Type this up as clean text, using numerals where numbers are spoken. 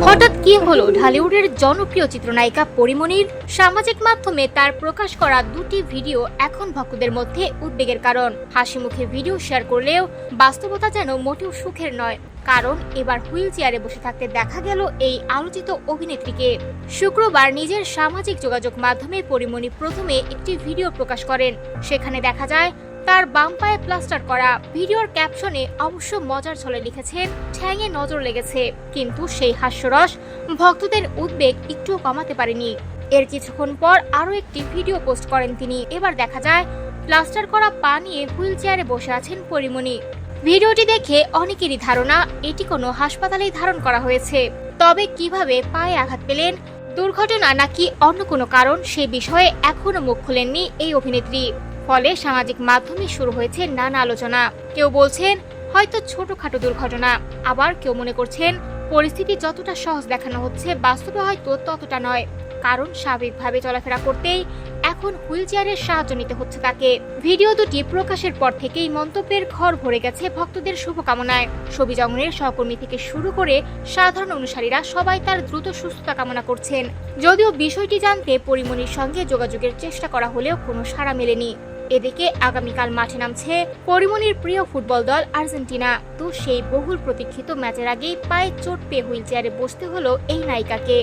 হঠাৎ কি হলো ঢালিউডের জনপ্রিয় চিত্রনায়িকা পরীমনির? সামাজিক মাধ্যমে তার প্রকাশ করা দুটি ভিডিও এখন ভক্তদের মধ্যে উদ্বেগের কারণ। হাসি মুখে ভিডিও শেয়ার করলেও বাস্তবতা যেন মোটেও সুখের নয়, কারণ এবার হুইল চেয়ারে বসে থাকতে দেখা গেল এই আলোচিত অভিনেত্রীকে। শুক্রবার নিজের সামাজিক যোগাযোগ মাধ্যমে পরীমনি প্রথমে একটি ভিডিও প্রকাশ করেন। সেখানে দেখা যায় তার বাম পায়ে প্লাস্টার করা। ভিডিওর ক্যাপশনে অবশ্য মজার ছলে লিখেছেন, ঠ্যাঙে নজর লেগেছে। কিন্তু সেই হাস্যরস ভক্তদের উদ্বেগ একটুও কমাতে পারেনি। এর কিছুক্ষণ পর আরও একটি ভিডিও পোস্ট করেন তিনি। এবার দেখা যায় প্লাস্টার করা পা নিয়ে হুইল চেয়ারে বসে আছেন পরীমনি। ভিডিওটি দেখে অনেকেরই ধারণা এটি কোনো হাসপাতালেই ধারণ করা হয়েছে। তবে কিভাবে পায়ে আঘাত পেলেন, দুর্ঘটনা নাকি অন্য কোনো কারণ, সে বিষয়ে এখনো মুখ খোলেননি এই অভিনেত্রী। ফলে সামাজিক মাধ্যমে শুরু হয়েছে নানা আলোচনা। কেউ বলছেন হয়তো ছোটখাটো দুর্ঘটনা, আবার কেউ মনে করছেন পরিস্থিতি যতটা সহজ দেখানো হচ্ছে বাস্তবে হয়তো ততটা নয়, কারণ স্বাভাবিকভাবে চলাফেরা করতেই এখন হুইল চেয়ারের সাহায্য নিতে হচ্ছে তাকে। ভিডিও দুটি প্রকাশের পর থেকেই মন্তব্যের ঘর ভরে গেছে ভক্তদের শুভকামনায়। ছবি জগনের সহকর্মী থেকে শুরু করে সাধারণ অনুসারীরা সবাই তার দ্রুত সুস্থতা কামনা করছেন। যদিও বিষয়টি জানতে পরীমনির সঙ্গে যোগাযোগের চেষ্টা করা হলেও কোনো সাড়া মেলেনি। এদিকে আগামীকাল মাঠে নামছে পরীমনির প্রিয় ফুটবল দল আর্জেন্টিনা। তো সেই বহুল প্রতীক্ষিত ম্যাচের আগেই পায়ে চোট পেয়ে হুইল চেয়ারে বসতে হলো এই নায়িকাকে।